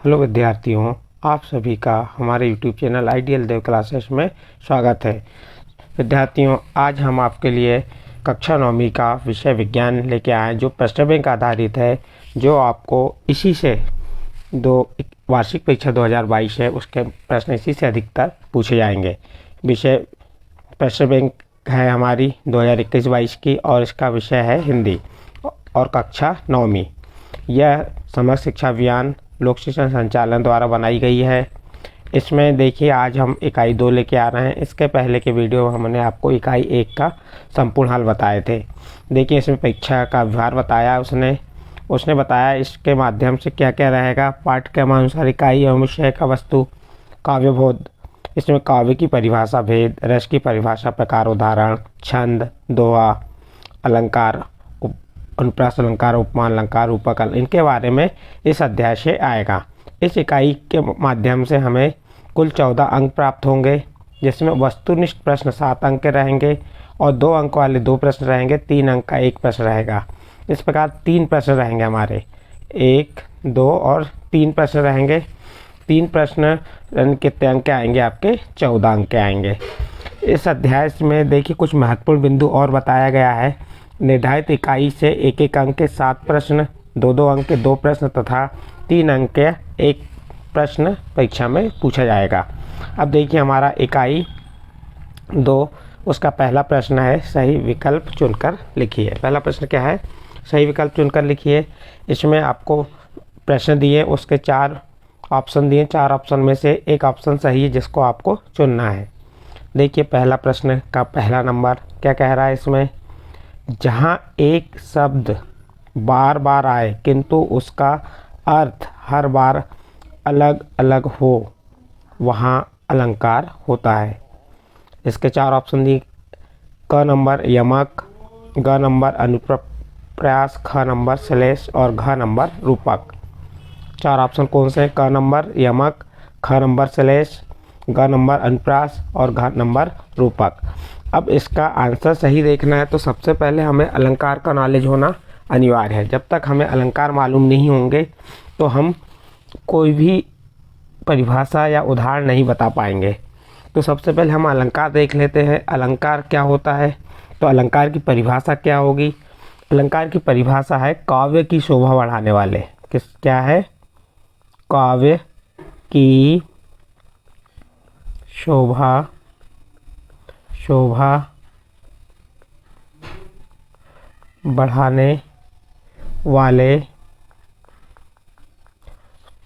Hello विद्यार्थियों, आप सभी का हमारे YouTube चैनल आइडियल देव क्लासेस में स्वागत है। विद्यार्थियों, आज हम आपके लिए कक्षा 9वीं का विषय विज्ञान लेके आए जो प्रश्न बैंक आधारित है, जो आपको इसी से वार्षिक परीक्षा 2022 है, उसके प्रश्न इसी से अधिकतर पूछे जाएंगे। विषय प्रश्न बैंक है हमारी 2021-22 की और इसका विषय है हिंदी और कक्षा 9वीं। यह समग्र शिक्षा अभियान लोक शिक्षण संचालन द्वारा बनाई गई है। इसमें देखिए, आज हम इकाई 2 लेके आ रहे हैं। इसके पहले के वीडियो में हमने आपको इकाई 1 का संपूर्ण हल बताए थे। देखिए, इसमें परीक्षा का व्यवहार बताया उसने बताया इसके माध्यम से क्या क्या रहेगा। पाठ्यक्रमानुसार इकाई एवं विषय का वस्तु, काव्यबोध, इसमें काव्य की परिभाषा, भेद, रस की परिभाषा, प्रकार, उदाहरण, छंद, दोहा, अलंकार, अनुप्रास अलंकार, उपमान अलंकार, रूपक, इनके बारे में इस अध्याय से आएगा। इस इकाई के माध्यम से हमें कुल 14 अंक प्राप्त होंगे, जिसमें वस्तुनिष्ठ प्रश्न 7 अंक के रहेंगे और 2 अंक वाले 2 प्रश्न रहेंगे, 3 अंक का 1 प्रश्न रहेगा। इस प्रकार 3 प्रश्न रहेंगे हमारे, 1, 2 और 3 प्रश्न रहेंगे। 3 प्रश्न कितने अंक के आएंगे? आपके 14 अंक के आएंगे। इस अध्याय में देखिए, कुछ महत्वपूर्ण बिंदु और बताया गया है। निर्धारित इकाई से 1-1 अंक के 7 प्रश्न, 2-2 अंक के 2 प्रश्न तथा 3 अंक के 1 प्रश्न परीक्षा में पूछा जाएगा। अब देखिए, हमारा इकाई 2, उसका पहला प्रश्न है सही विकल्प चुनकर लिखिए। पहला प्रश्न क्या है? सही विकल्प चुनकर लिखिए। इसमें आपको प्रश्न दिए, उसके 4 ऑप्शन दिए। 4 ऑप्शन में से एक ऑप्शन सही है, जिसको आपको चुनना है। देखिए, पहला प्रश्न का पहला नंबर क्या कह रहा है? इसमें जहाँ एक शब्द बार बार आए किंतु उसका अर्थ हर बार अलग अलग हो, वहाँ अलंकार होता है। इसके 4 ऑप्शन दिए। क नंबर यमक, ग नंबर अनुप्रास, ख नंबर श्लेष और घ नंबर रूपक। 4 ऑप्शन कौन से हैं? क नंबर यमक, ख नंबर श्लेष, ग नंबर अनुप्रास और घ नंबर रूपक। अब इसका आंसर सही देखना है तो सबसे पहले हमें अलंकार का नॉलेज होना अनिवार्य है। जब तक हमें अलंकार मालूम नहीं होंगे तो हम कोई भी परिभाषा या उदाहरण नहीं बता पाएंगे। तो सबसे पहले हम अलंकार देख लेते हैं। अलंकार क्या होता है? तो अलंकार की परिभाषा क्या होगी? अलंकार की परिभाषा है काव्य की शोभा बढ़ाने वाले। क्या है? काव्य की शोभा बढ़ाने वाले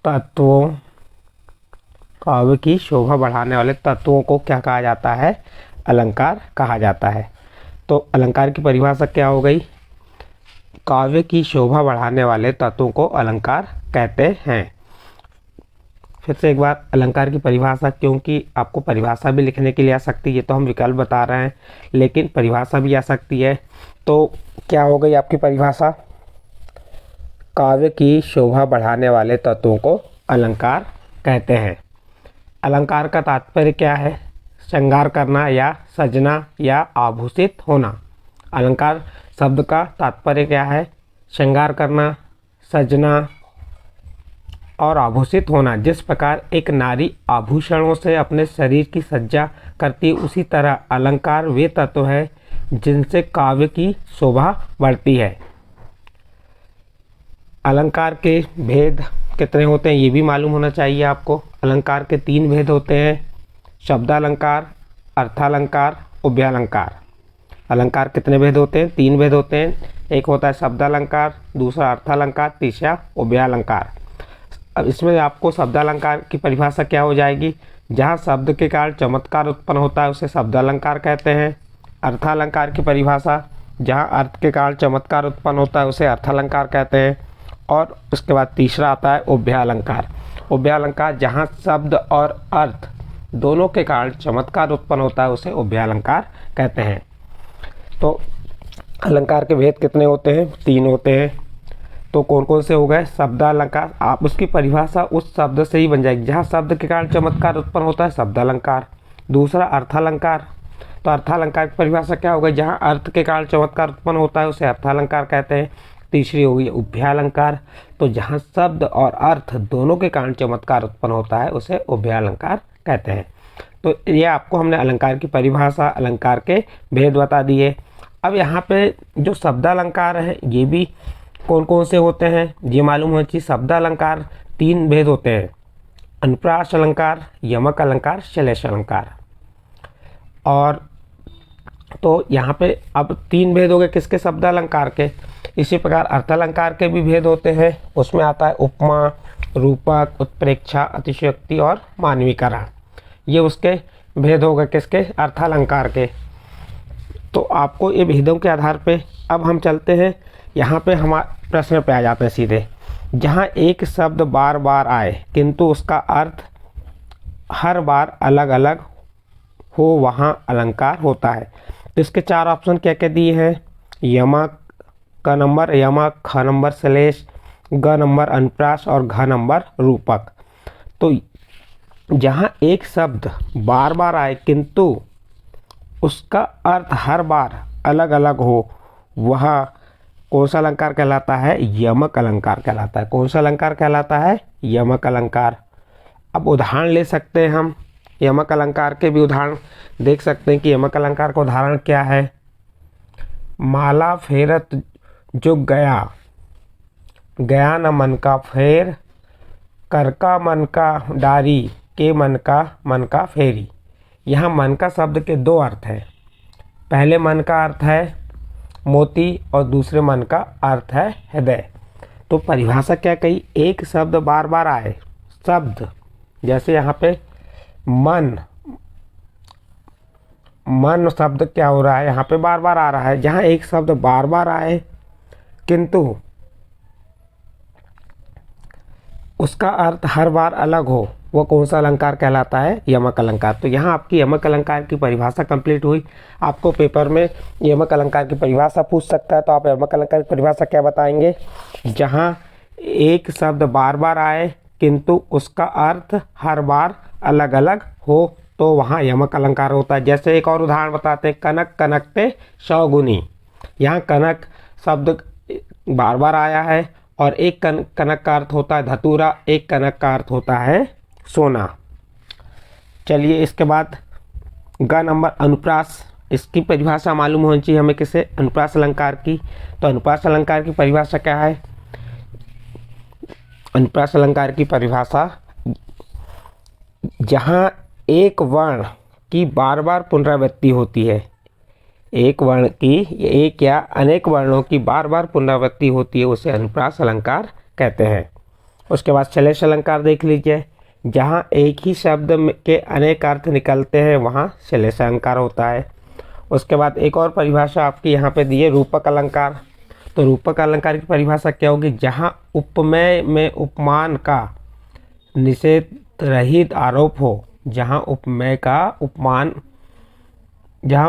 तत्वों, काव्य की शोभा बढ़ाने वाले तत्वों को क्या कहा जाता है? अलंकार कहा जाता है। तो अलंकार की परिभाषा क्या हो गई? काव्य की शोभा बढ़ाने वाले तत्वों को अलंकार कहते हैं। फिर से एक बार अलंकार की परिभाषा, क्योंकि आपको परिभाषा भी लिखने के लिए आ सकती है, तो हम विकल्प बता रहे हैं, लेकिन परिभाषा भी आ सकती है। तो क्या हो गई आपकी परिभाषा? काव्य की शोभा बढ़ाने वाले तत्वों को अलंकार कहते हैं। अलंकार का तात्पर्य क्या है? श्रृंगार करना या सजना या आभूषित होना। अलंकार शब्द का तात्पर्य क्या है? श्रृंगार करना, सजना और आभूषित होना। जिस प्रकार एक नारी आभूषणों से अपने शरीर की सज्जा करती है, उसी तरह अलंकार वे तत्व है जिनसे काव्य की शोभा बढ़ती है। अलंकार के भेद कितने होते हैं ये भी मालूम होना चाहिए आपको। अलंकार के 3 भेद होते हैं: शब्दालंकार, अर्थालंकार, उभयालंकार। अलंकार कितने भेद होते हैं? 3 भेद होते हैं। एक होता है शब्दालंकार, दूसरा अर्थालंकार, तीसरा उभयालंकार। अब इसमें आपको शब्दालंकार की परिभाषा क्या हो जाएगी? जहाँ शब्द के कारण चमत्कार उत्पन्न होता है उसे शब्दालंकार कहते हैं। अर्थालंकार की परिभाषा, जहाँ अर्थ के कारण चमत्कार उत्पन्न होता है उसे अर्थालंकार कहते हैं। और उसके बाद तीसरा आता है उभयालंकार। उभयालंकार, जहाँ शब्द और अर्थ दोनों के कारण चमत्कार उत्पन्न होता है उसे उभयालंकार कहते हैं। तो अलंकार के भेद कितने होते हैं? 3 होते हैं। तो कौन कौन से हो गए? शब्दालंकार, आप उसकी परिभाषा उस शब्द से ही बन जाएगी। जहाँ शब्द के कारण चमत्कार उत्पन्न होता है शब्दालंकार। दूसरा अर्थालंकार, तो अर्थालंकार की परिभाषा क्या हो गई? जहाँ अर्थ के कारण चमत्कार उत्पन्न होता है उसे अर्थालंकार कहते हैं। तीसरी होगी उभयालंकार। तो जहाँ शब्द और अर्थ दोनों के कारण चमत्कार उत्पन्न होता है उसे उभयालंकार कहते हैं। तो ये आपको हमने अलंकार की परिभाषा, अलंकार के भेद बता दिए। अब यहाँ पे जो शब्दालंकार है ये भी कौन कौन से होते हैं ये मालूम होना चाहिए। शब्दालंकार 3 भेद होते हैं, अनुप्रास अलंकार, यमक अलंकार, श्लेष अलंकार। और तो यहाँ पे अब 3 भेद हो गए किसके, शब्दालंकार के। इसी प्रकार अर्थालंकार के भी भेद होते हैं, उसमें आता है उपमा, रूपक, उत्प्रेक्षा, अतिशयोक्ति और मानवीकरण। ये उसके भेद हो गए किसके, अर्थालंकार के। तो आपको ये भेदों के आधार पे अब हम चलते हैं यहाँ पे हमारे प्रश्न पे आ जाते हैं सीधे। जहाँ एक शब्द बार बार आए किंतु उसका अर्थ हर बार अलग अलग हो वहाँ अलंकार होता है। तो इसके 4 ऑप्शन क्या क्या दिए हैं, यमक का नंबर यमक, ख नंबर श्लेष, ग नंबर अनुप्रास और घ नंबर रूपक। तो जहाँ एक शब्द बार बार आए किंतु उसका अर्थ हर बार अलग अलग हो वह कौन सा अलंकार कहलाता है, यमक अलंकार कहलाता है। कौन सा अलंकार कहलाता है, यमक अलंकार। अब उदाहरण ले सकते हैं हम, यमक अलंकार के भी उदाहरण देख सकते हैं कि यमक अलंकार का उदाहरण क्या है। माला फेरत जुग गया, गया न मन का फेर, कर का मन का डारी, के मन का फेरी। यहाँ मन का शब्द के 2 अर्थ हैं। पहले मन का अर्थ है मोती और दूसरे मन का अर्थ है हृदय। तो परिभाषा क्या कही, एक शब्द बार बार आए, शब्द जैसे यहाँ पे मन, मन शब्द क्या हो रहा है यहाँ पे बार बार आ रहा है। जहाँ एक शब्द बार बार आए किंतु उसका अर्थ हर बार अलग हो वो कौन सा अलंकार कहलाता है, यमक अलंकार। तो यहाँ आपकी यमक अलंकार की परिभाषा कंप्लीट हुई। आपको पेपर में यमक अलंकार की परिभाषा पूछ सकता है, तो आप यमक अलंकार की परिभाषा क्या बताएंगे, जहाँ एक शब्द बार बार आए किंतु उसका अर्थ हर बार अलग अलग हो तो वहाँ यमक अलंकार होता है। जैसे एक और उदाहरण बताते हैं, कनक कनकते सौगुनी। यहाँ कनक शब्द बार बार आया है और एक कनक का अर्थ होता है धतूरा, एक कनक का अर्थ होता है सोना। चलिए इसके बाद ग नंबर अनुप्रास, इसकी परिभाषा मालूम होनी चाहिए हमें किसे, अनुप्रास अलंकार की। तो अनुप्रास अलंकार की परिभाषा क्या है, अनुप्रास अलंकार की परिभाषा जहाँ एक वर्ण की बार बार पुनरावृत्ति होती है, एक वर्ण की एक या अनेक वर्णों की बार बार पुनरावृत्ति होती है उसे अनुप्रास अलंकार कहते हैं। उसके बाद श्लेष अलंकार देख लीजिए, जहाँ एक ही शब्द के अनेक अर्थ निकलते हैं वहाँ श्लेष अलंकार होता है। उसके बाद एक और परिभाषा आपकी यहाँ पे दी है रूपक अलंकार। तो रूपक अलंकार की परिभाषा क्या होगी, जहाँ उपमेय में उपमान का निषेध रहित आरोप हो, जहाँ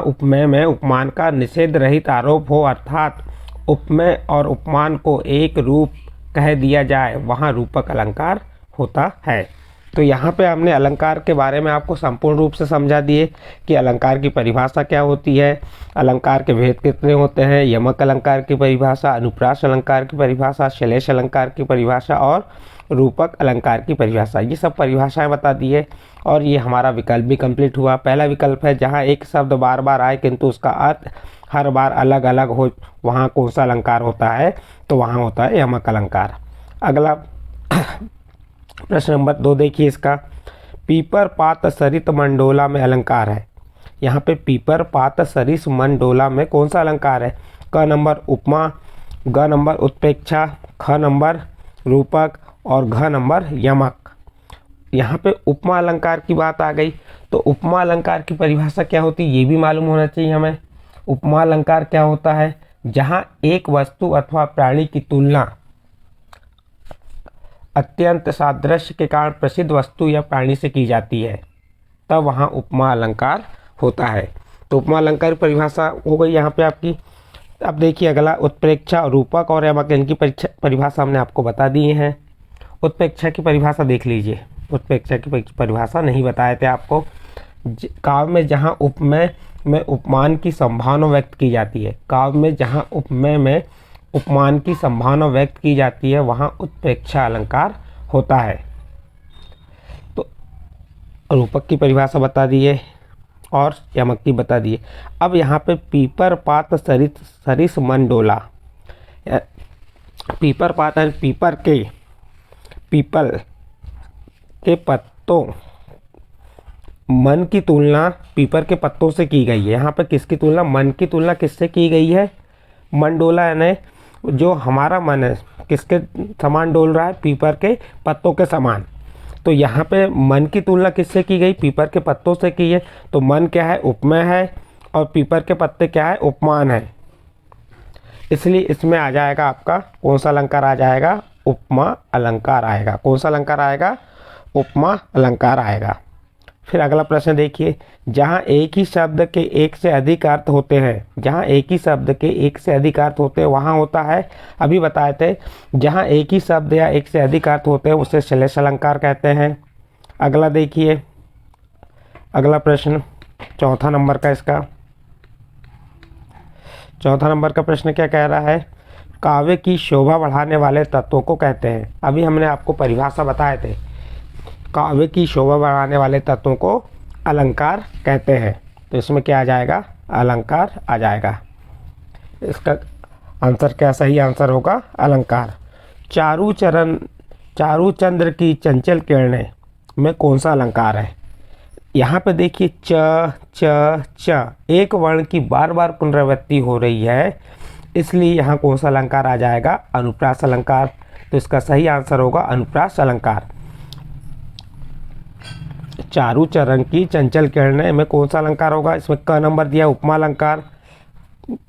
उपमेय में उपमान का निषेध रहित आरोप हो, अर्थात उपमेय और उपमान को एक रूप कह दिया जाए, वहाँ रूपक अलंकार होता है। तो यहाँ पे हमने अलंकार के बारे में आपको संपूर्ण रूप से समझा दिए कि अलंकार की परिभाषा क्या होती है, अलंकार के भेद कितने होते हैं, यमक अलंकार की परिभाषा, अनुप्रास अलंकार की परिभाषा, श्लेष अलंकार की परिभाषा और रूपक अलंकार की परिभाषा। ये सब परिभाषाएं बता दी है। और ये हमारा विकल्प भी कंप्लीट हुआ। पहला विकल्प है जहाँ एक शब्द बार बार आए किंतु उसका अर्थ हर बार अलग अलग हो, वहाँ कौन सा अलंकार होता है, तो वहाँ होता है यमक अलंकार। अगला प्रश्न नंबर 2 देखिए इसका, पीपर पात सरित मंडोला में अलंकार है। यहाँ पे पीपर पात सरिस मंडोला में कौन सा अलंकार है, क नंबर उपमा, ग नंबर उत्प्रेक्षा, ख नंबर रूपक और घ नंबर यमक। यहाँ पे उपमा अलंकार की बात आ गई, तो उपमा अलंकार की परिभाषा क्या होती है ये भी मालूम होना चाहिए हमें। उपमा अलंकार क्या होता है, जहाँ एक वस्तु अथवा प्राणी की तुलना अत्यंत सादृश्य के कारण प्रसिद्ध वस्तु या प्राणी से की जाती है, तब वहाँ उपमा अलंकार होता है। तो उपमा अलंकार की परिभाषा हो गई यहाँ पे आपकी। अब देखिए अगला, उत्प्रेक्षा, रूपक और यमक, इनकी परिभाषा हमने आपको बता दी है। उत्प्रेक्षा की परिभाषा देख लीजिए, उत्प्रेक्षा की परिभाषा नहीं बताए थे आपको। काव्य में जहाँ उपमेय में उपमान की संभावना व्यक्त की जाती है, काव्य में जहाँ उपमेय में उपमान की संभावना व्यक्त की जाती है वहाँ उत्प्रेक्षा अलंकार होता है। तो रूपक की परिभाषा बता दिए और यमक की बता दिए। अब यहाँ पे पीपर पात सरिस मन डोला। पीपर पात पीपल के पत्तों, मन की तुलना पीपर के पत्तों से की गई है। यहाँ पर किसकी तुलना, मन की तुलना किससे की गई है, मन डोला, यानी जो हमारा मन है किसके समान डोल रहा है, पीपर के पत्तों के समान। तो यहाँ पे मन की तुलना किससे की गई, पीपर के पत्तों से की है। तो मन क्या है, उपमेय है, और पीपर के पत्ते क्या है, उपमान है। इसलिए इसमें आ जाएगा आपका कौन सा अलंकार आ जाएगा, उपमा अलंकार आएगा। कौन सा अलंकार आएगा, उपमा अलंकार आएगा। फिर अगला प्रश्न देखिए, जहाँ एक ही शब्द के एक से अधिक अर्थ होते हैं, जहाँ एक ही शब्द के एक से अधिक अर्थ होते हैं वहाँ होता है, अभी बताए थे, जहाँ एक ही शब्द या एक से अधिक अर्थ होते हैं उसे श्लेष अलंकार कहते हैं। अगला देखिए, अगला प्रश्न चौथा नंबर का, इसका चौथा नंबर का प्रश्न क्या कह रहा है, काव्य की शोभा बढ़ाने वाले तत्वों को कहते हैं। अभी हमने आपको परिभाषा बताए थे, काव्य की शोभा बढ़ाने वाले तत्वों को अलंकार कहते हैं। तो इसमें क्या आ जाएगा, अलंकार आ जाएगा। इसका आंसर क्या, सही आंसर होगा अलंकार। चारुचंद्र की चंचल किरणें में कौन सा अलंकार है। यहाँ पे देखिए च च च एक वर्ण की बार बार पुनरावृत्ति हो रही है, इसलिए यहाँ कौन सा अलंकार आ जाएगा, अनुप्रास अलंकार। तो इसका सही आंसर होगा अनुप्रास अलंकार। चारु चरण की चंचल किरणें में कौन सा अलंकार होगा, इसमें क नंबर दिया उपमा अलंकार,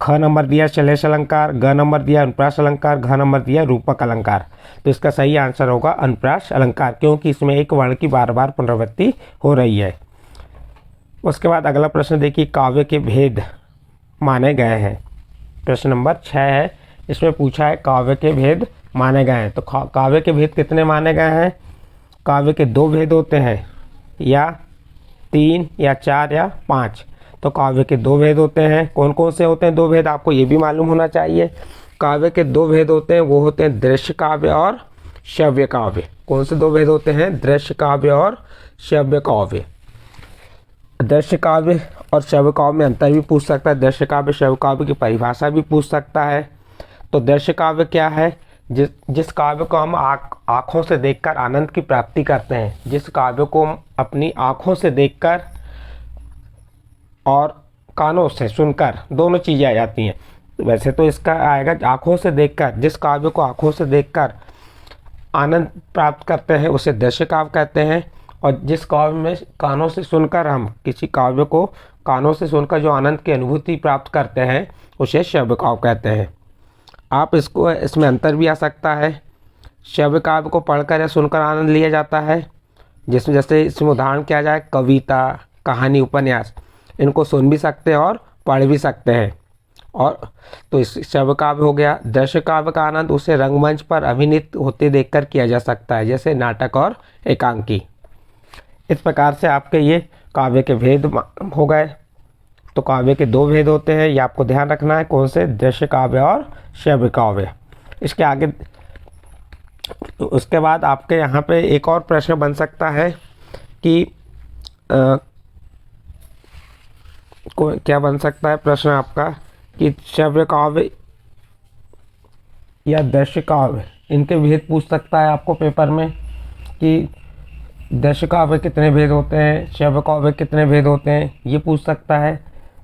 ख नंबर दिया श्लेष अलंकार, ग नंबर दिया अनुप्रास अलंकार, घ नंबर दिया रूपक अलंकार। तो इसका सही आंसर होगा अनुप्रास अलंकार, क्योंकि इसमें एक वर्ण की बार बार पुनरावृत्ति हो रही है। उसके बाद अगला प्रश्न देखिए, काव्य के भेद माने गए हैं। प्रश्न नंबर 6 है, इसमें पूछा है काव्य के भेद माने गए हैं। तो काव्य के भेद कितने माने गए हैं, काव्य के 2 भेद होते हैं, या 3 या 4 या 5। तो काव्य के 2 भेद होते हैं। कौन कौन से होते हैं 2 भेद, आपको ये भी मालूम होना चाहिए। काव्य के 2 भेद होते हैं, वो होते हैं दृश्य काव्य और श्रव्य काव्य। कौन से 2 भेद होते हैं, दृश्य काव्य और श्रव्य काव्य। दृश्य काव्य और श्रव्य काव्य में अंतर भी पूछ सकता है, दृश्य काव्य श्रव्य काव्य की परिभाषा भी पूछ सकता है। तो दृश्य काव्य क्या है, जिस काव्य को हम आँखों से देखकर आनंद की प्राप्ति करते हैं, जिस काव्य को हम अपनी आँखों से देखकर और कानों से सुनकर, दोनों चीज़ें आ जाती हैं। वैसे तो इसका आएगा आँखों से देखकर, जिस काव्य को आँखों से देखकर आनंद प्राप्त करते हैं उसे दृश्य काव्य कहते हैं, और जिस काव्य में कानों से सुनकर, हम किसी काव्य को कानों से सुनकर जो आनंद की अनुभूति प्राप्त करते हैं उसे श्रव्य काव्य कहते हैं। आप इसको, इसमें अंतर भी आ सकता है। श्रव्य काव्य को पढ़कर या सुनकर आनंद लिया जाता है, जिसमें जैसे इसमें उदाहरण किया जाए कविता, कहानी, उपन्यास, इनको सुन भी सकते हैं और पढ़ भी सकते हैं। और तो इस श्रव्य काव्य हो गया। दृश्य काव्य का आनंद उसे रंगमंच पर अभिनीत होते देखकर किया जा सकता है, जैसे नाटक और एकांकी। इस प्रकार से आपके ये काव्य के भेद हो गए। तो काव्य के 2 भेद होते हैं, ये आपको ध्यान रखना है, कौन से, दृश्य काव्य और श्रव्य काव्य। इसके आगे, उसके बाद आपके यहाँ पे एक और प्रश्न बन सकता है कि क्या बन सकता है प्रश्न आपका, कि श्रव्य काव्य या दृश्य काव्य, इनके भेद पूछ सकता है आपको पेपर में, कि दृश्य काव्य कितने भेद होते हैं, श्रव्य काव्य कितने भेद होते हैं, ये पूछ सकता है।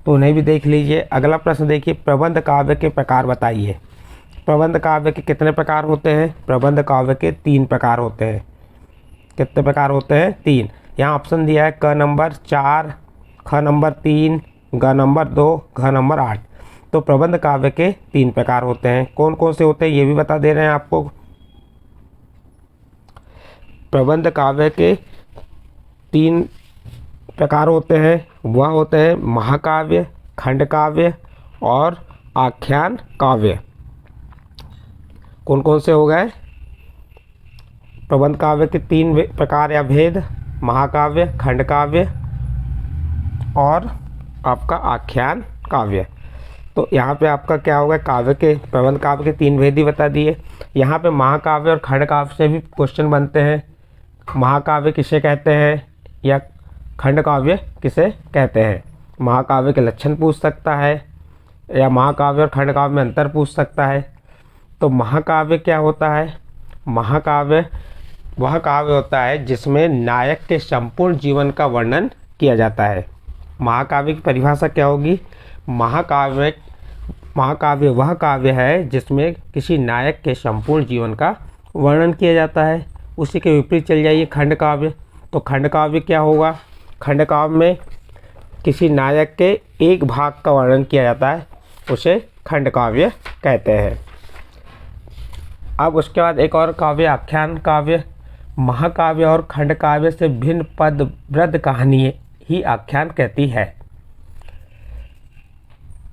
तो उन्हें भी देख लीजिए। अगला प्रश्न देखिए, प्रबंध काव्य के प्रकार बताइए। प्रबंध काव्य के कितने प्रकार होते हैं, प्रबंध काव्य के 3 प्रकार होते हैं। कितने प्रकार होते हैं, 3। यहाँ ऑप्शन दिया है, क नंबर 4, ख नंबर 3, ग नंबर 2, घ नंबर 8। तो प्रबंध काव्य के 3 प्रकार होते हैं। कौन कौन से होते हैं ये भी बता दे रहे हैं आपको। प्रबंध काव्य के 3 प्रकार होते हैं, वह होते हैं महाकाव्य, खंड काव्य और आख्यान काव्य। कौन कौन से हो गए, प्रबंध काव्य के 3 प्रकार या भेद, महाकाव्य, खंड काव्य और आपका आख्यान काव्य। तो यहाँ पे आपका क्या होगा, काव्य के प्रबंध काव्य के 3 भेद ही बता दिए। यहाँ पे महाकाव्य और खंड काव्य से भी क्वेश्चन बनते हैं। महाकाव्य किसे कहते हैं या खंड काव्य किसे कहते हैं। महाकाव्य के लक्षण पूछ सकता है या महाकाव्य और खंड काव्य में अंतर पूछ सकता है। तो महाकाव्य क्या होता है, महाकाव्य वह काव्य होता है जिसमें नायक के संपूर्ण जीवन का वर्णन किया जाता है। महाकाव्य की परिभाषा क्या होगी, महाकाव्य वह काव्य है जिसमें किसी नायक के संपूर्ण जीवन का वर्णन किया जाता है। उसी के विपरीत चल जाइए खंड काव्य। तो खंड काव्य क्या होगा, खंड काव्य में किसी नायक के एक भाग का वर्णन किया जाता है, उसे खंड काव्य कहते हैं। अब उसके बाद एक और काव्य आख्यान काव्य। महाकाव्य और खंड काव्य से भिन्न पद वृद्ध कहानी ही आख्यान कहती है।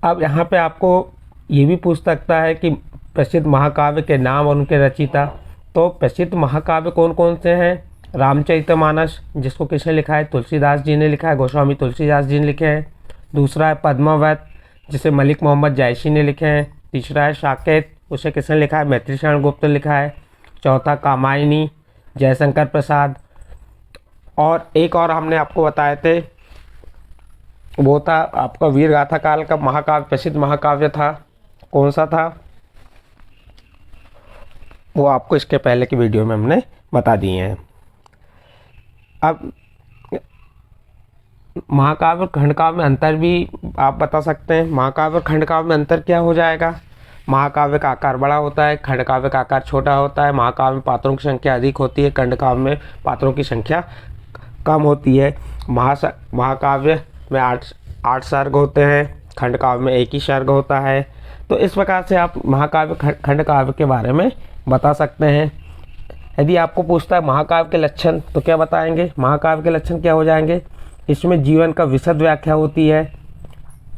अब यहाँ पे आपको ये भी पूछ सकता है कि प्रसिद्ध महाकाव्य के नाम और उनके रचयिता। तो प्रसिद्ध महाकाव्य कौन कौन से हैं, रामचरितमानस, जिसको किसने लिखा है, तुलसीदास जी ने लिखा है, गोस्वामी तुलसीदास जी ने लिखे हैं। दूसरा है पद्मावत, जिसे मलिक मोहम्मद जायसी ने लिखे हैं। तीसरा है साकेत, उसे किसने लिखा है, मैत्री शरण गुप्त ने लिखा है। चौथा कामायनी, जयशंकर प्रसाद। और एक और हमने आपको बताए थे, वो था आपका वीर गाथा काल का महाकाव्य, प्रसिद्ध महाकाव्य था, कौन सा था, वो आपको इसके पहले की वीडियो में हमने बता दिए हैं। अब महाकाव्य और खंड काव्य में अंतर भी आप बता सकते हैं। महाकाव्य और खंड काव्य में अंतर क्या हो जाएगा, महाकाव्य का आकार बड़ा होता है, खंड काव्य का आकार छोटा होता है। महाकाव्य में पात्रों की संख्या अधिक होती है, खंड काव्य में पात्रों की संख्या कम होती है। महाकाव्य में 8 सर्ग होते हैं, खंड काव्य में 1 ही सर्ग होता है। तो इस प्रकार से आप महाकाव्य खंड काव्य के बारे में बता सकते हैं। यदि आपको पूछता है महाकाव्य के लक्षण, तो क्या बताएंगे, महाकाव्य के लक्षण क्या हो जाएंगे, इसमें जीवन का विशद व्याख्या होती है,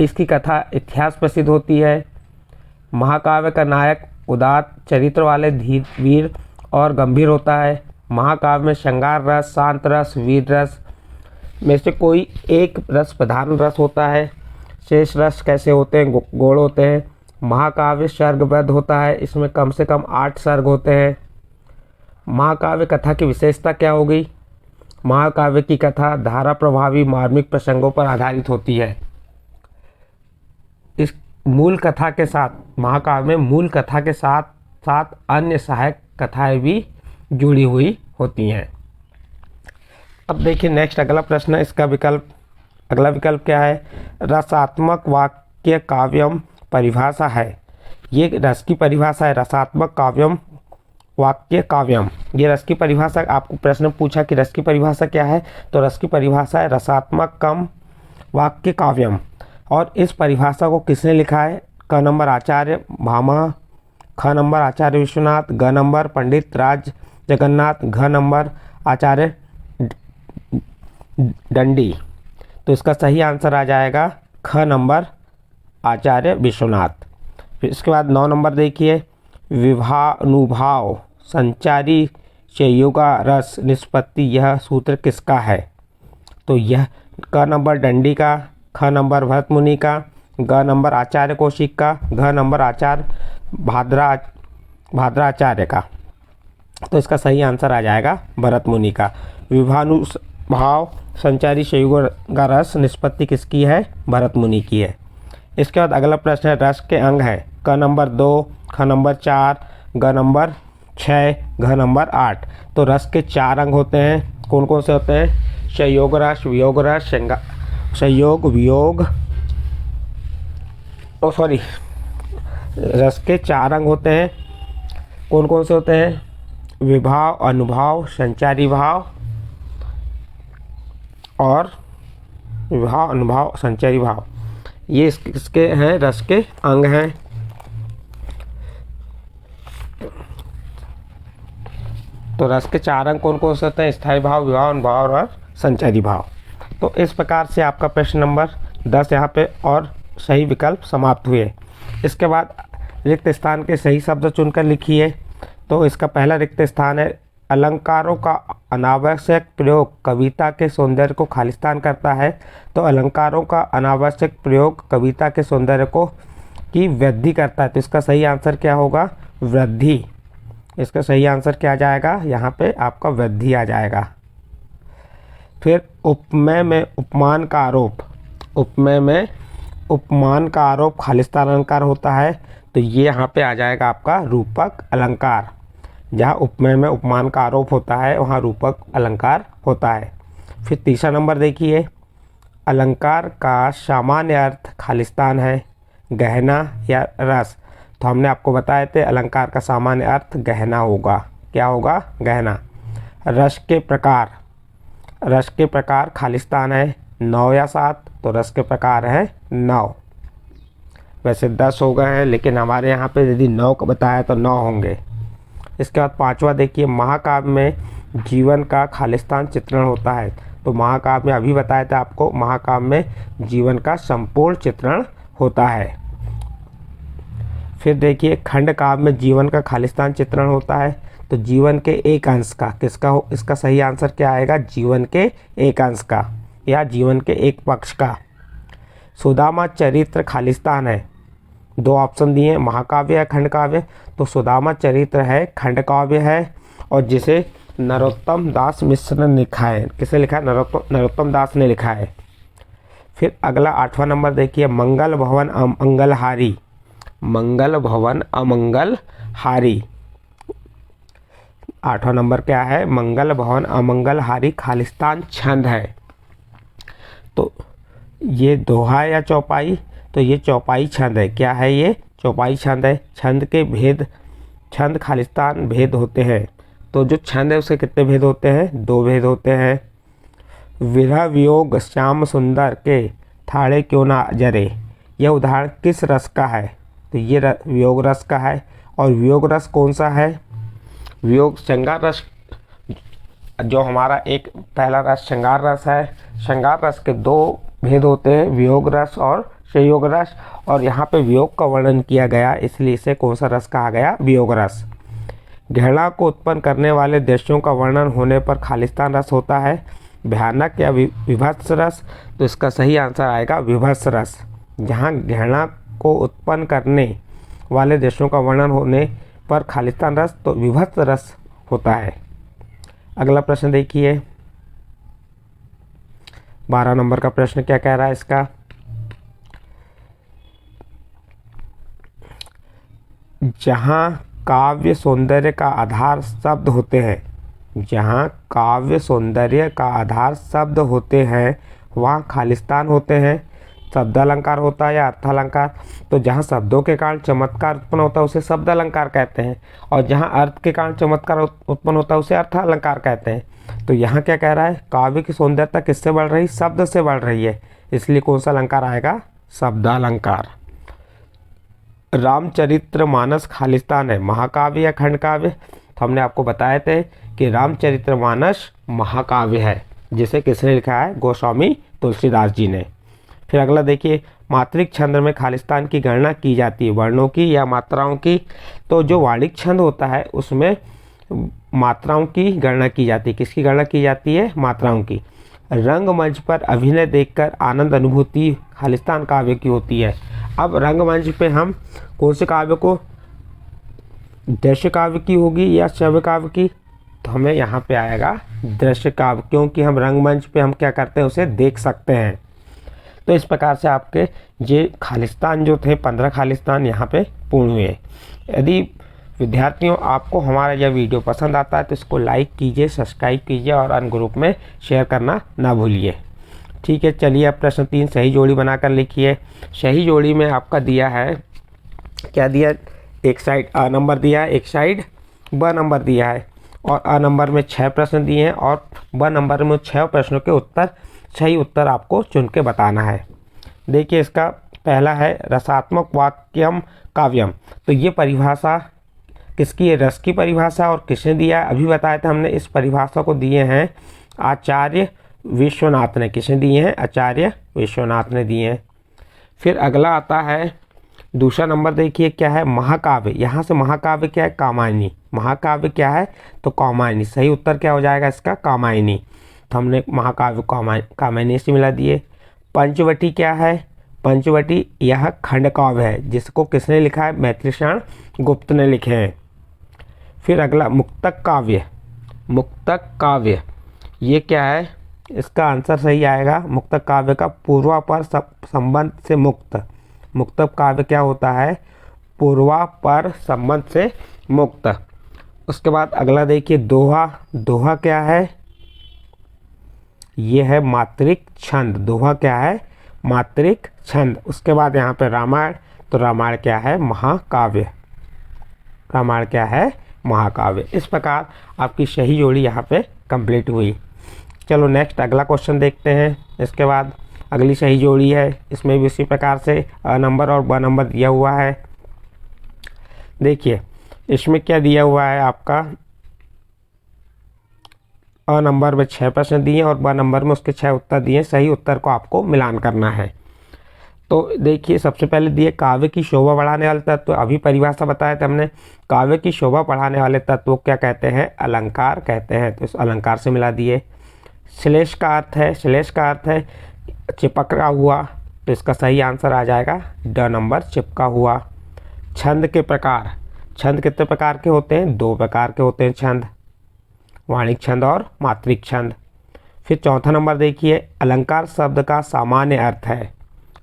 इसकी कथा इतिहास प्रसिद्ध होती है, महाकाव्य का नायक उदात्त चरित्र वाले धीर वीर और गंभीर होता है, महाकाव्य में श्रृंगार रस, शांत रस, वीर रस में से कोई एक रस प्रधान रस होता है। शेष रस कैसे होते हैं, गौड़ होते हैं। महाकाव्य सर्गबद्ध होता है, इसमें कम से कम 8 सर्ग होते हैं। महाकाव्य कथा की विशेषता क्या होगी, महाकाव्य की कथा धारा प्रभावी मार्मिक प्रसंगों पर आधारित होती है। इस मूल कथा के साथ, महाकाव्य में मूल कथा के साथ साथ अन्य सहायक कथाएं भी जुड़ी हुई होती हैं। अब देखिए नेक्स्ट अगला प्रश्न है, इसका अगला विकल्प क्या है, रसात्मक वाक्य काव्यम परिभाषा है। ये रस की परिभाषा है, रसात्मक काव्यम वाक्य काव्यम, ये रस की परिभाषा। आपको प्रश्न पूछा कि रस की परिभाषा क्या है, तो रस की परिभाषा है रसात्मक कम वाक्य काव्यम। और इस परिभाषा को किसने लिखा है, क नंबर आचार्य भामा, ख नंबर आचार्य विश्वनाथ, ग नंबर पंडित राज जगन्नाथ, घ नंबर आचार्य दंडी। तो इसका सही आंसर आ जाएगा ख नंबर आचार्य विश्वनाथ। फिर इसके बाद 9 नंबर देखिए, विभानुभाव संचारी संयोगा रस निष्पत्ति, यह सूत्र किसका है, तो यह क नंबर दंडी का, ख नंबर भरत मुनि का, ग नंबर आचार्य कौशिक का, घ नंबर आचार्य भाद्राचार्य का। तो इसका सही आंसर आ जाएगा भरत मुनि का। विभानुभाव संचारी संयोग रस निष्पत्ति किसकी है, भरत मुनि की है। इसके बाद अगला प्रश्न है, रस के अंग है, क नंबर 2, ख नंबर 4, ग नंबर 6, घ नंबर 8। तो रस के 4 अंग होते हैं, कौन कौन से होते हैं, संयोग रस, वियोग रस, संयोग वियोग, रस के 4 अंग होते हैं, कौन कौन से होते हैं, विभाव, अनुभाव, संचारी भाव और विभाव, अनुभाव, संचारी भाव। ये इसके हैं, रस के अंग हैं। तो रस के 4 अंग कौन कौन से होते हैं, स्थायी भाव, विभाव, अनुभाव और संचारी भाव। तो इस प्रकार से आपका प्रश्न नंबर 10 यहाँ पे और सही विकल्प समाप्त हुए। इसके बाद रिक्त स्थान के सही शब्द चुनकर लिखिए। तो इसका पहला रिक्त स्थान है, अलंकारों का अनावश्यक प्रयोग कविता के सौंदर्य को खालिस्तान करता है। तो अलंकारों का अनावश्यक प्रयोग कविता के सौंदर्य को की वृद्धि करता है। तो इसका सही आंसर क्या होगा? वृद्धि। इसका सही आंसर क्या आ जाएगा? यहाँ पे आपका वृद्धि आ जाएगा। फिर उपमेय में उपमान का आरोप, उपमेय में उपमान का आरोप खालिस्तान अलंकार होता है, तो ये यहाँ पे आ जाएगा आपका रूपक अलंकार। जहाँ उपमेय में उपमान का आरोप होता है वहाँ रूपक अलंकार होता है। फिर तीसरा नंबर देखिए, अलंकार का सामान्य अर्थ खालिस्तान है, गहना या रस। तो हमने आपको बताए थे अलंकार का सामान्य अर्थ गहना होगा। क्या होगा? गहना। रस के प्रकार, रस के प्रकार खालिस्तान है 9 या 7, तो रस के प्रकार है 9। वैसे 10 हो गए हैं, लेकिन हमारे यहाँ पे यदि 9 का बताया तो 9 होंगे। इसके बाद पांचवा देखिए, महाकाव्य में जीवन का खालिस्तान चित्रण होता है। तो महाकाव्य में अभी बताया था आपको, महाकाव्य में जीवन का संपूर्ण चित्रण होता है। फिर देखिए, खंड काव्य में जीवन का खालिस्तान चित्रण होता है, तो जीवन के एक अंश का, किसका हो? इसका सही आंसर क्या आएगा? जीवन के एक अंश का या जीवन के एक पक्ष का। सुदामा चरित्र खालिस्तान है। 2 ऑप्शन दिए हैं, महाकाव्य या खंड काव्य। तो सुदामा चरित्र है, खंड काव्य है, और जिसे नरोत्तम दास मिश्र ने लिखा है। किसे लिखा है? नरोत्तम दास ने लिखा है। फिर अगला 8वां नंबर देखिए, मंगल भवन अमंगलहारी, मंगल भवन अमंगलहारी। 8वां नंबर क्या है? मंगल भवन अमंगलहारी खालिस्तान छंद है। तो ये दोहा या चौपाई? तो ये चौपाई छंद है। क्या है ये? चौपाई छंद है। छंद के भेद, छंद खालिस्तान भेद होते हैं। तो जो छंद है उसके कितने भेद होते हैं? 2 भेद होते हैं। विरह वियोग श्याम सुंदर के ठाड़े क्यों ना जरे, यह उदाहरण किस रस का है? तो ये वियोग रस का है। और वियोग रस कौन सा है? वियोग श्रृंगार रस, जो हमारा एक पहला रस श्रृंगार रस है। श्रृंगार रस के 2 भेद होते हैं, वियोग रस और संयोग रस, और यहाँ पे वियोग का वर्णन किया गया, इसलिए इसे कौन सा रस कहा गया? वियोग रस। घृणा को उत्पन्न करने वाले दृश्यों का वर्णन होने पर खालिस्तान रस होता है, भयानक या विभत्स रस। तो इसका सही आंसर आएगा विभत्स रस। जहाँ घृणा को उत्पन्न करने वाले दृश्यों का वर्णन होने पर खालिस्तान रस, तो विभत्स रस होता है। अगला प्रश्न देखिए, 12 नंबर का प्रश्न क्या कह रहा है इसका? जहाँ काव्य सौंदर्य का आधार शब्द होते हैं, जहाँ काव्य सौंदर्य का आधार शब्द होते हैं वहाँ खालिस्तान होते हैं। शब्द अलंकार होता है या अर्थालंकार? तो जहाँ शब्दों के कारण चमत्कार उत्पन्न होता है उसे शब्द अलंकार कहते हैं, और जहाँ अर्थ के कारण चमत्कार उत्पन्न होता है उसे अर्थालंकार कहते हैं। तो यहाँ क्या कह रहा है? काव्य की सौंदर्यता किससे बढ़ रही? शब्द से बढ़ रही है, इसलिए कौन सा अलंकार आएगा? शब्दालंकार। रामचरितमानस खालिस्तान है, महाकाव्य या खंड काव्य? तो हमने आपको बताए थे कि रामचरितमानस महाकाव्य है, जिसे किसने लिखा है? गोस्वामी तुलसीदास जी ने। फिर अगला देखिए, मात्रिक छंद में खालिस्तान की गणना की जाती है, वर्णों की या मात्राओं की? तो जो वाणिक छंद होता है उसमें मात्राओं की गणना की जाती है। किसकी गणना की जाती है? मात्राओं की। रंगमंच पर अभिनय देखकर आनंद अनुभूति खालिस्तान काव्य की होती है। अब रंगमंच पे हम कौन से काव्य को, दृश्य काव्य की होगी या श्रव्य काव्य की? तो हमें यहाँ पे आएगा दृश्य काव्य, क्योंकि हम रंगमंच पे हम क्या करते हैं? उसे देख सकते हैं। तो इस प्रकार से आपके ये खालिस्तान जो थे 15 खालिस्तान यहाँ पे पूर्ण हुए। यदि विद्यार्थियों आपको हमारा यह वीडियो पसंद आता है तो इसको लाइक कीजिए, सब्सक्राइब कीजिए और अन्य ग्रुप में शेयर करना ना भूलिए। ठीक है, चलिए अब प्रश्न 3 सही जोड़ी बनाकर लिखिए। सही जोड़ी में आपका दिया है, क्या दिया? एक साइड अ नंबर दिया है, एक साइड ब नंबर दिया है, और अ नंबर में 6 प्रश्न दिए हैं और ब नंबर में 6 प्रश्नों के उत्तर, सही उत्तर आपको चुन के बताना है। देखिए, इसका पहला है रसात्मक वाक्यम काव्यम। तो ये परिभाषा किसकी है? रस की परिभाषा। और किसने दिया है? अभी बताया था हमने। इस परिभाषा को दिए हैं आचार्य विश्वनाथ ने। किसने दिए हैं? आचार्य विश्वनाथ ने दिए हैं। फिर अगला आता है दूसरा नंबर, देखिए क्या है? महाकाव्य। यहाँ से महाकाव्य क्या है? कामायनी। महाकाव्य क्या है? तो कामायनी। सही उत्तर क्या हो जाएगा इसका? कामायनी। तो हमने महाकाव्य कामायनी से मिला दिए। पंचवटी क्या है? पंचवटी यह खंड काव्य है जिसको किसने लिखा है? मैत्रेयी गुप्त ने लिखे हैं। फिर अगला मुक्तक काव्य। मुक्तक काव्य ये क्या है? इसका आंसर सही आएगा मुक्तक काव्य का पूर्वापर संबंध से मुक्त। मुक्तक काव्य क्या होता है? पूर्वापर संबंध से मुक्त। उसके बाद अगला देखिए दोहा। दोहा क्या है? ये है मात्रिक छंद। दोहा क्या है? मात्रिक छंद। उसके बाद यहाँ पे रामायण, तो रामायण क्या है? महाकाव्य। रामायण क्या है? महाकाव्य। इस प्रकार आपकी सही जोड़ी यहाँ पे कंप्लीट हुई। चलो नेक्स्ट अगला क्वेश्चन देखते हैं। इसके बाद अगली सही जोड़ी है, इसमें भी उसी प्रकार से अ नंबर और ब नंबर दिया हुआ है। देखिए इसमें क्या दिया हुआ है आपका, अ नंबर में 6 प्रश्न दिए और ब नंबर में उसके 6 उत्तर दिए। सही उत्तर को आपको मिलान करना है। तो देखिए सबसे पहले दिए काव्य की शोभा बढ़ाने वाले तत्व। अभी परिभाषा बताया था हमने, काव्य की शोभा बढ़ाने वाले तत्व क्या कहते हैं? अलंकार कहते हैं। तो इस अलंकार से मिला दिए। श्लेष का अर्थ है, श्लेष का अर्थ है चिपका हुआ, तो इसका सही आंसर आ जाएगा ड नंबर, चिपका हुआ। छंद के प्रकार। छंद कितने प्रकार के होते हैं? 2 प्रकार के होते हैं छंद, वाणिक छंद और मात्रिक छंद। फिर चौथा नंबर देखिए अलंकार शब्द का सामान्य अर्थ है।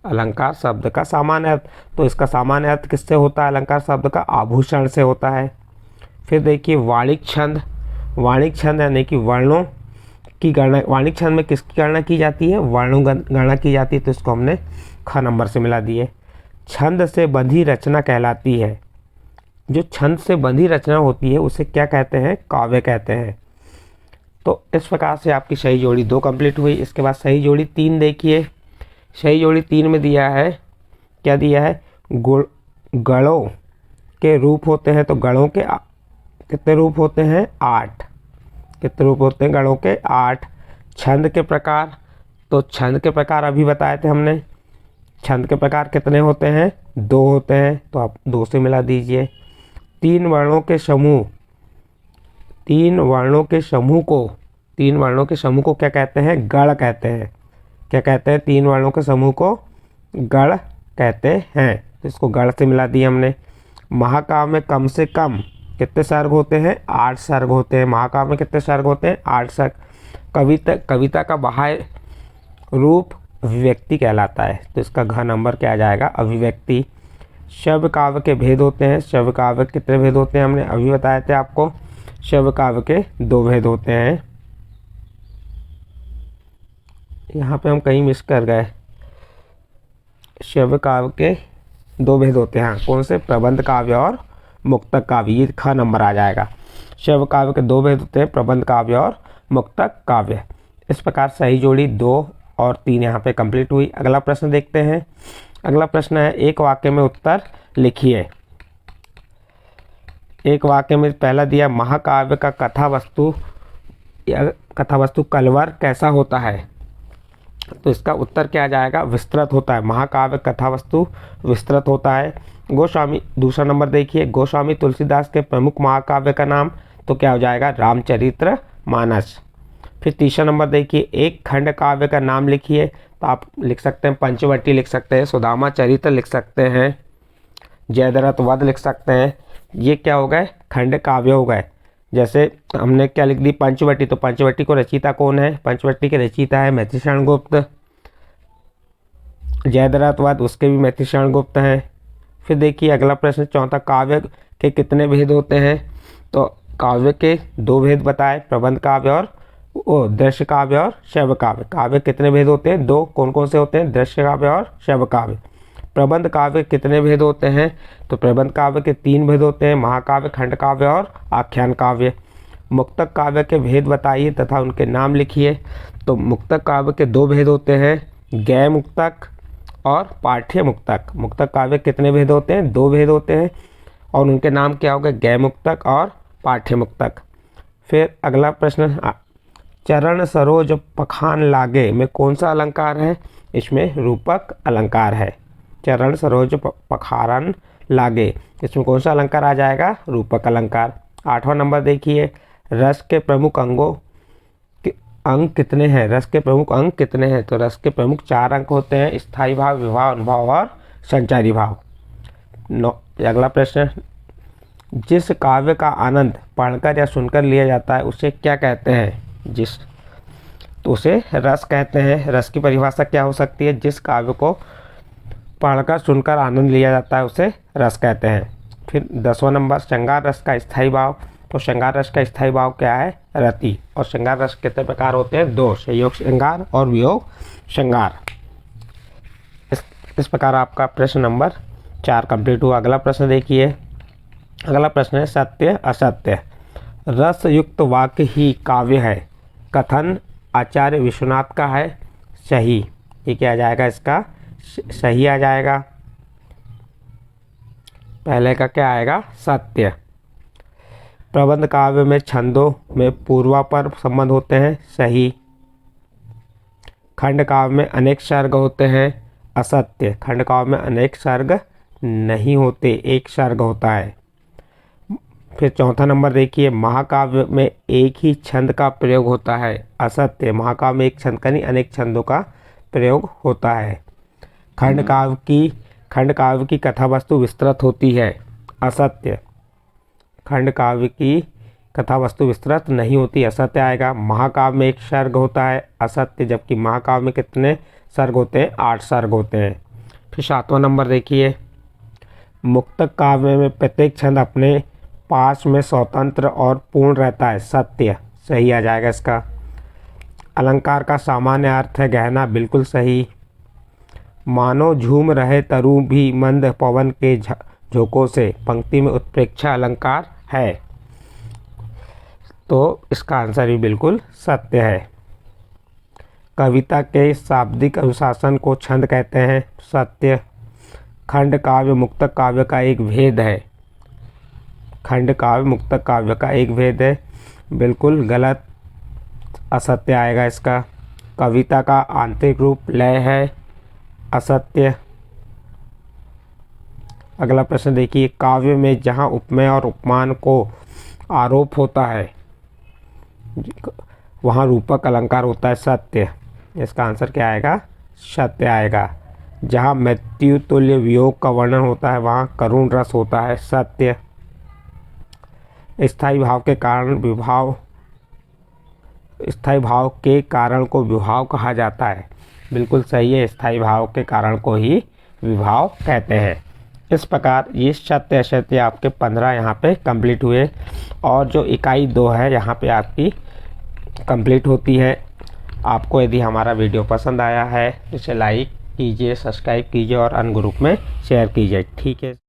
अलंकार शब्द का सामान्य अर्थ, तो इसका सामान्य अर्थ किससे होता है? अलंकार शब्द का आभूषण से होता है। फिर देखिए वाणिक छंद। वाणिक छंद यानी कि वर्णों की गणना। वाणिक छंद में किसकी गणना की जाती है? वर्णों गणना की जाती है, तो इसको हमने ख नंबर से मिला दिए। छंद से बंधी रचना कहलाती है। जो छंद से बंधी रचना होती है उसे क्या कहते हैं? काव्य कहते हैं। तो इस प्रकार से आपकी सही जोड़ी 2 कंप्लीट हुई। इसके बाद सही जोड़ी 3 देखिए। सही जोड़ी 3 में दिया है, क्या दिया है? गणों के रूप होते हैं, तो गणों के कितने रूप होते हैं? 8। कितने रूप होते हैं गणों के? 8। छंद के प्रकार, तो छंद के प्रकार अभी बताए थे हमने। छंद के प्रकार कितने होते हैं? 2 होते हैं, तो आप 2 से मिला दीजिए। 3 वर्णों के समूह। 3 वर्णों के समूह को, 3 वर्णों के समूह को क्या कहते हैं? गण कहते हैं। क्या कहते हैं? 3 वर्णों के समूह को गण कहते हैं, तो इसको गण से मिला दिया हमने। महाकाव्य में कम से कम कितने सर्ग होते हैं? 8 सर्ग होते हैं। महाकाव्य में कितने सर्ग होते हैं? 8 सर्ग। कविता का बाह्य रूप अभिव्यक्ति कहलाता है, तो इसका घ नंबर क्या आ जाएगा? अभिव्यक्ति। शब्द काव्य के भेद होते हैं। शब्द काव्य कितने भेद होते हैं? हमने अभी बताए थे आपको। शब्द काव्य के 2 भेद होते हैं। यहाँ पे हम कहीं मिस कर गए। शब्द काव्य के 2 भेद होते हैं। कौन से? प्रबंध काव्य और मुक्तक काव्य। ये ख नंबर आ जाएगा। शब्द काव्य के 2 भेद होते हैं, प्रबंध काव्य और मुक्तक काव्य। इस प्रकार सही जोड़ी 2 और 3 यहाँ पे कंप्लीट हुई। अगला प्रश्न देखते हैं। अगला प्रश्न है एक वाक्य में उत्तर लिखिए। एक वाक्य में पहला दिया महाकाव्य का कथावस्तु कलवर कैसा होता है, तो इसका उत्तर क्या आ जाएगा? विस्तृत होता है। महाकाव्य कथावस्तु विस्तृत होता है। गोस्वामी, दूसरा नंबर देखिए, गोस्वामी तुलसीदास के प्रमुख महाकाव्य का नाम, तो क्या हो जाएगा? रामचरितमानस। फिर तीसरा नंबर देखिए एक खंड काव्य का नाम लिखिए, तो आप लिख सकते हैं पंचवटी लिख सकते हैं, सुदामा चरित्र लिख सकते हैं, जयद्रथ वध लिख सकते हैं। ये क्या हो गए? खंड काव्य हो गए। जैसे हमने क्या लिख दी? पंचवटी, तो पंचवटी को रचयिता कौन है? पंचवटी के रचयिता है मैत्रेयी गुप्त। जयद्रथ वध उसके भी मैत्रेयी गुप्त हैं। फिर देखिए अगला प्रश्न चौथा, काव्य के कितने भेद होते हैं? तो काव्य के 2 भेद बताए, प्रबंध काव्य और दृश्य काव्य और शैव काव्य। काव्य कितने भेद होते हैं? 2। कौन कौन से होते हैं? दृश्य काव्य और शैव काव्य। प्रबंध काव्य कितने भेद होते हैं? तो प्रबंध काव्य के 3 भेद होते हैं, महाकाव्य, खंड काव्य और आख्यान काव्य। मुक्तक काव्य के भेद बताइए तथा उनके नाम लिखिए। तो मुक्तक काव्य के 2 भेद होते हैं, गैर मुक्तक और पाठ्य मुक्तक। मुक्तक काव्य कितने भेद होते हैं? 2 भेद होते हैं, और उनके नाम क्या हो गए? गैर मुक्तक और पाठ्य मुक्तक। फिर अगला प्रश्न, चरण सरोज पखान लागे में कौन सा अलंकार है? इसमें रूपक अलंकार है। चरण सरोज पखारन लागे, इसमें कौन सा अलंकार आ जाएगा? रूपक अलंकार। 8वां नंबर देखिए, रस के प्रमुख अंगों अंक कितने हैं, रस के प्रमुख अंक कितने हैं? तो रस के प्रमुख 4 अंक होते हैं, स्थायी भाव, विभाव, अनुभाव और संचारी भाव। अगला प्रश्न, जिस काव्य का आनंद पढ़कर या सुनकर लिया जाता है उसे क्या कहते हैं? तो उसे रस कहते हैं। रस की परिभाषा क्या हो सकती है? जिस काव्य को पढ़कर सुनकर आनंद लिया जाता है उसे रस कहते हैं। फिर 10वां नंबर, श्रृंगार रस का स्थायी भाव। तो श्रृंगार रस का स्थायी भाव क्या है? रति। और श्रृंगार रस कितने प्रकार होते हैं? 2, संयोग श्रृंगार और वियोग श्रृंगार। इस प्रकार आपका प्रश्न नंबर 4 कंप्लीट हुआ। अगला प्रश्न देखिए। अगला प्रश्न है सत्य असत्य। रस युक्त वाक्य ही काव्य है, कथन आचार्य विश्वनाथ का है सही। ये क्या आ जाएगा? इसका सही आ जाएगा। पहले का क्या आएगा? सत्य। प्रबंध काव्य में छंदों में पूर्वापर संबंध होते हैं सही। खंड काव्य में अनेक सर्ग होते हैं असत्य। खंड काव्य में अनेक सर्ग नहीं होते, एक सर्ग होता है। फिर चौथा नंबर देखिए, महाकाव्य में एक ही छंद का प्रयोग होता है असत्य। महाकाव्य में एक छंद का नहीं, अनेक छंदों का प्रयोग होता है। खंड काव्य की कथा वस्तु विस्तृत होती है असत्य। खंड काव्य की कथा वस्तु विस्तृत नहीं होती, असत्य आएगा। महाकाव्य में एक सर्ग होता है असत्य, जबकि महाकाव्य में कितने सर्ग होते हैं? 8 सर्ग होते हैं। फिर 7वां नंबर देखिए, मुक्तक काव्य में प्रत्येक छंद अपने पास में स्वतंत्र और पूर्ण रहता है सत्य। सही आ जाएगा इसका। अलंकार का सामान्य अर्थ है गहना, बिल्कुल सही। मानो झूम रहे तरु भी मंद पवन के झोंकों से, पंक्ति में उत्प्रेक्षा अलंकार है, तो इसका आंसर भी बिल्कुल सत्य है। कविता के शाब्दिक अनुशासन को छंद कहते हैं सत्य। खंड काव्य मुक्तक काव्य का एक भेद है। खंड काव्य मुक्तक काव्य का एक भेद है, बिल्कुल गलत, असत्य आएगा इसका। कविता का आंतरिक रूप लय है असत्य। अगला प्रश्न देखिए, काव्य में जहाँ उपमेय और उपमान को आरोप होता है वहाँ रूपक अलंकार होता है सत्य। इसका आंसर क्या आएगा? सत्य आएगा। जहाँ मृत्यु तुल्य वियोग का वर्णन होता है वहाँ करुण रस होता है सत्य। स्थायी भाव के कारण को विभाव कहा जाता है, बिल्कुल सही है। स्थायी भाव के कारण को ही विभाव कहते हैं। इस प्रकार ये सत्य असत्य आपके 15 यहाँ पे कंप्लीट हुए, और जो इकाई 2 है यहाँ पे आपकी कंप्लीट होती है। आपको यदि हमारा वीडियो पसंद आया है तो इसे लाइक कीजिए, सब्सक्राइब कीजिए और अन्य ग्रुप में शेयर कीजिए। ठीक है।